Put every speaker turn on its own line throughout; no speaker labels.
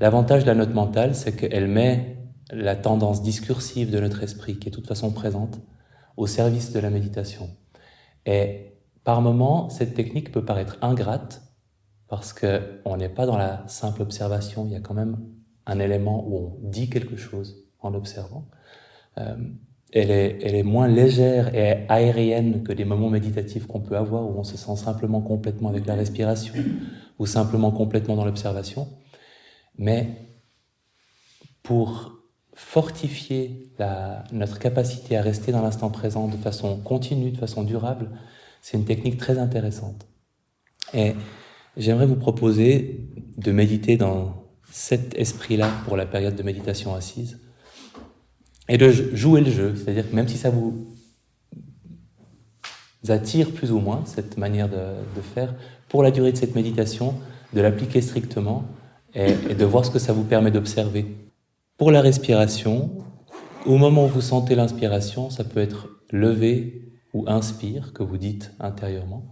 L'avantage de la note mentale, c'est qu'elle met la tendance discursive de notre esprit, qui est de toute façon présente, au service de la méditation. Et par moments, cette technique peut paraître ingrate, parce qu'on n'est pas dans la simple observation, il y a quand même un élément où on dit quelque chose en observant. Elle est moins légère et aérienne que des moments méditatifs qu'on peut avoir, où on se sent simplement complètement avec la respiration, ou simplement complètement dans l'observation. Mais pour fortifier notre capacité à rester dans l'instant présent de façon continue, de façon durable, c'est une technique très intéressante. Et j'aimerais vous proposer de méditer dans cet esprit-là pour la période de méditation assise et de jouer le jeu, c'est-à-dire que même si ça vous attire plus ou moins, cette manière de faire, pour la durée de cette méditation, de l'appliquer strictement et de voir ce que ça vous permet d'observer. Pour la respiration, au moment où vous sentez l'inspiration, ça peut être lever ou inspire, que vous dites intérieurement.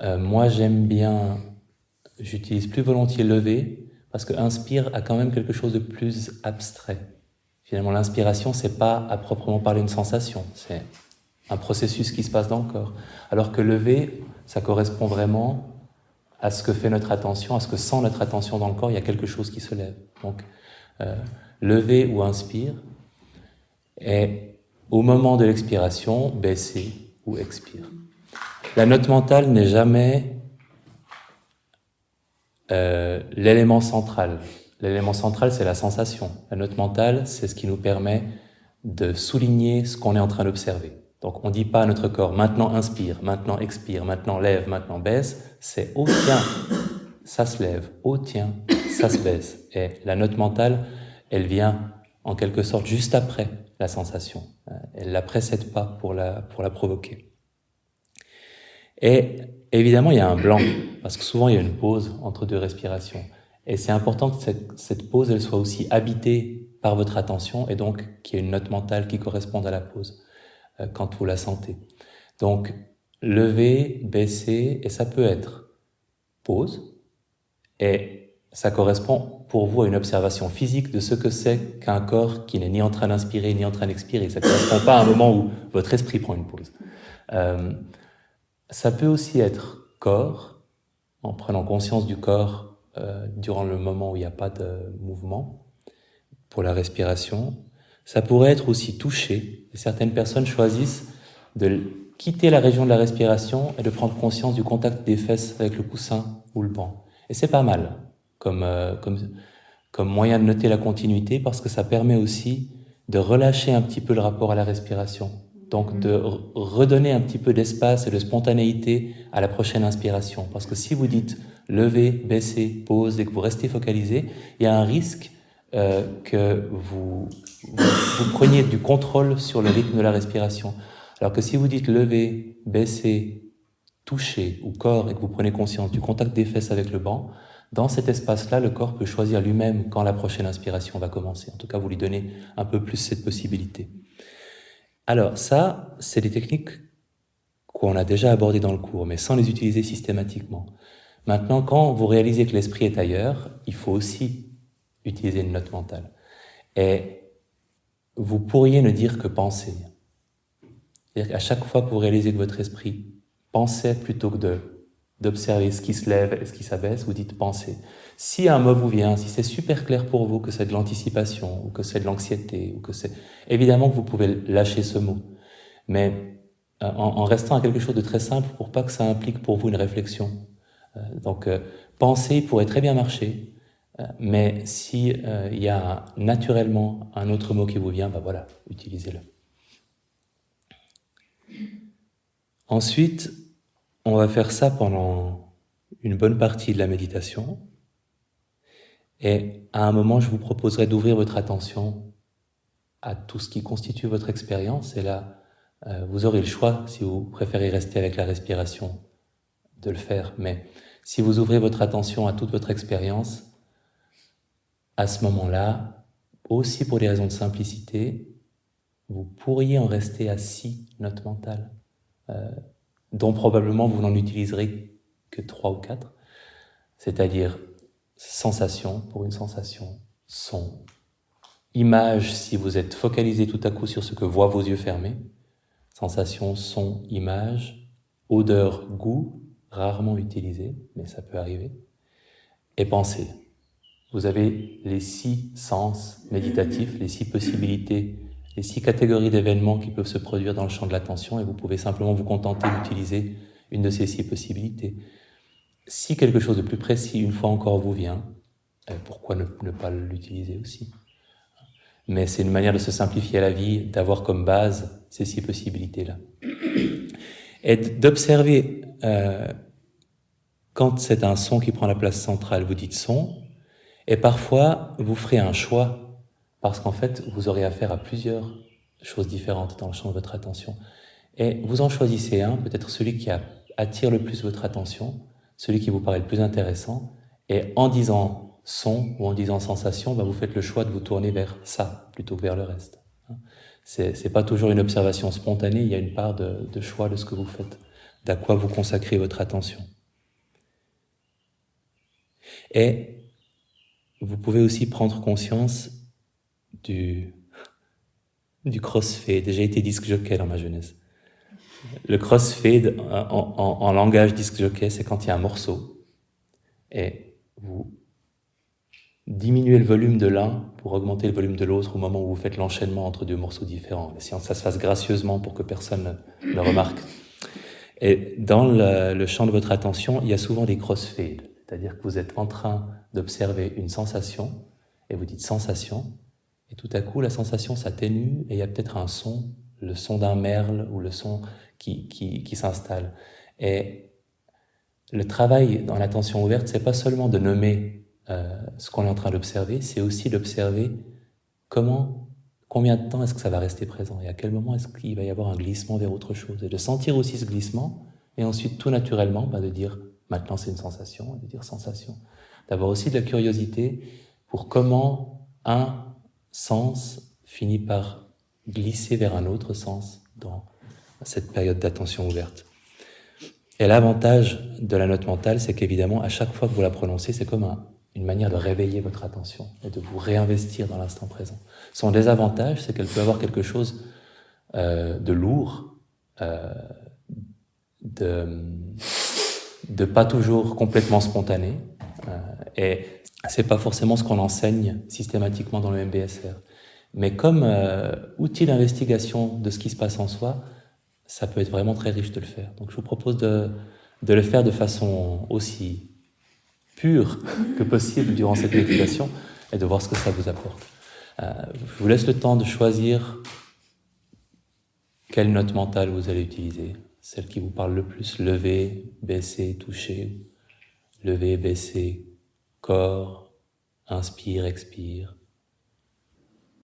Moi, j'utilise plus volontiers lever, parce que inspire a quand même quelque chose de plus abstrait. Finalement, l'inspiration, c'est pas à proprement parler une sensation, c'est un processus qui se passe dans le corps. Alors que lever, ça correspond vraiment à ce que fait notre attention, à ce que sent notre attention dans le corps, il y a quelque chose qui se lève. Donc, lever ou inspire, et au moment de l'expiration, baisser ou expire. La note mentale n'est jamais l'élément central. L'élément central, c'est la sensation. La note mentale, c'est ce qui nous permet de souligner ce qu'on est en train d'observer. Donc on ne dit pas à notre corps, maintenant inspire, maintenant expire, maintenant lève, maintenant baisse. C'est oh tiens, ça se lève, oh tiens, ça se baisse. Et la note mentale, elle vient en quelque sorte juste après la sensation. Elle ne la précède pas pour la provoquer. Et évidemment, il y a un blanc, parce que souvent il y a une pause entre deux respirations. Et c'est important que cette pause, elle soit aussi habitée par votre attention, et donc qu'il y ait une note mentale qui corresponde à la pause, quand vous la sentez. Donc, lever, baisser, et ça peut être pause, et ça correspond pour vous à une observation physique de ce que c'est qu'un corps qui n'est ni en train d'inspirer, ni en train d'expirer. Ça ne correspond pas à un moment où votre esprit prend une pause. Ça peut aussi être corps, en prenant conscience du corps durant le moment où il n'y a pas de mouvement, pour la respiration. Ça pourrait être aussi touché. Et certaines personnes choisissent de quitter la région de la respiration et de prendre conscience du contact des fesses avec le coussin ou le banc. Et c'est pas mal comme moyen de noter la continuité, parce que ça permet aussi de relâcher un petit peu le rapport à la respiration. Donc de redonner un petit peu d'espace et de spontanéité à la prochaine inspiration. Parce que si vous dites lever, baisser, pause et que vous restez focalisé, il y a un risque que vous preniez du contrôle sur le rythme de la respiration. Alors que si vous dites lever, baisser, toucher ou corps et que vous prenez conscience du contact des fesses avec le banc, dans cet espace-là, le corps peut choisir lui-même quand la prochaine inspiration va commencer. En tout cas, vous lui donnez un peu plus cette possibilité. Alors ça, c'est des techniques qu'on a déjà abordées dans le cours, mais sans les utiliser systématiquement. Maintenant, quand vous réalisez que l'esprit est ailleurs, il faut aussi utiliser une note mentale. Et vous pourriez ne dire que penser. C'est-à-dire qu'à chaque fois que vous réalisez que votre esprit pensait plutôt que d'observer ce qui se lève et ce qui s'abaisse, vous dites penser. Si un mot vous vient, si c'est super clair pour vous que c'est de l'anticipation, ou que c'est de l'anxiété, ou que c'est... Évidemment que vous pouvez lâcher ce mot. Mais en restant à quelque chose de très simple pour pas que ça implique pour vous une réflexion. Donc, penser pourrait très bien marcher, mais si il y a naturellement un autre mot qui vous vient, ben voilà, utilisez-le. Ensuite, on va faire ça pendant une bonne partie de la méditation. Et à un moment, je vous proposerai d'ouvrir votre attention à tout ce qui constitue votre expérience. Et là, vous aurez le choix, si vous préférez rester avec la respiration, de le faire. Mais si vous ouvrez votre attention à toute votre expérience, à ce moment-là, aussi pour des raisons de simplicité, vous pourriez en rester à 6 notes mentales, dont probablement vous n'en utiliserez que 3 ou 4. C'est-à-dire sensation pour une sensation, son, image si vous êtes focalisé tout à coup sur ce que voient vos yeux fermés, sensation, son, image, odeur, goût, rarement utilisé, mais ça peut arriver, et pensée. Vous avez les 6 sens méditatifs, les 6 possibilités, les 6 catégories d'événements qui peuvent se produire dans le champ de l'attention, et vous pouvez simplement vous contenter d'utiliser une de ces 6 possibilités. Si quelque chose de plus précis, une fois encore, vous vient, pourquoi ne pas l'utiliser aussi? Mais c'est une manière de se simplifier la vie, d'avoir comme base ces 6 possibilités-là. Et d'observer, quand c'est un son qui prend la place centrale, vous dites son, et parfois vous ferez un choix, parce qu'en fait vous aurez affaire à plusieurs choses différentes dans le champ de votre attention. Et vous en choisissez un, peut-être celui qui attire le plus votre attention, celui qui vous paraît le plus intéressant, et en disant son ou en disant sensation, vous faites le choix de vous tourner vers ça, plutôt que vers le reste. C'est pas toujours une observation spontanée, il y a une part de choix de ce que vous faites, d'à quoi vous consacrez votre attention. Et vous pouvez aussi prendre conscience du crossfade. J'ai été disc jockey dans ma jeunesse. Le crossfade, en langage disc jockey, c'est quand il y a un morceau et vous diminuez le volume de l'un pour augmenter le volume de l'autre au moment où vous faites l'enchaînement entre 2 morceaux différents. Essayant que ça se fasse gracieusement pour que personne ne remarque. Et dans le champ de votre attention, il y a souvent des crossfades, c'est-à-dire que vous êtes en train d'observer une sensation et vous dites sensation, et tout à coup la sensation s'atténue et il y a peut-être un son, le son d'un merle ou le son qui s'installe. Et le travail dans l'attention ouverte, c'est pas seulement de nommer ce qu'on est en train d'observer, c'est aussi d'observer combien de temps est-ce que ça va rester présent et à quel moment est-ce qu'il va y avoir un glissement vers autre chose, et de sentir aussi ce glissement et ensuite tout naturellement de dire maintenant c'est une sensation, et de dire sensation, d'avoir aussi de la curiosité pour comment un sens finit par glisser vers un autre sens dans cette période d'attention ouverte. Et l'avantage de la note mentale, c'est qu'évidemment, à chaque fois que vous la prononcez, c'est comme une manière de réveiller votre attention et de vous réinvestir dans l'instant présent. Son désavantage, c'est qu'elle peut avoir quelque chose de lourd, de pas toujours complètement spontané, et c'est pas forcément ce qu'on enseigne systématiquement dans le MBSR. Mais comme outil d'investigation de ce qui se passe en soi, ça peut être vraiment très riche de le faire. Donc je vous propose de le faire de façon aussi pure que possible durant cette méditation et de voir ce que ça vous apporte. Je vous laisse le temps de choisir quelle note mentale vous allez utiliser, celle qui vous parle le plus, lever, baisser, toucher, lever, baisser, corps, inspire, expire,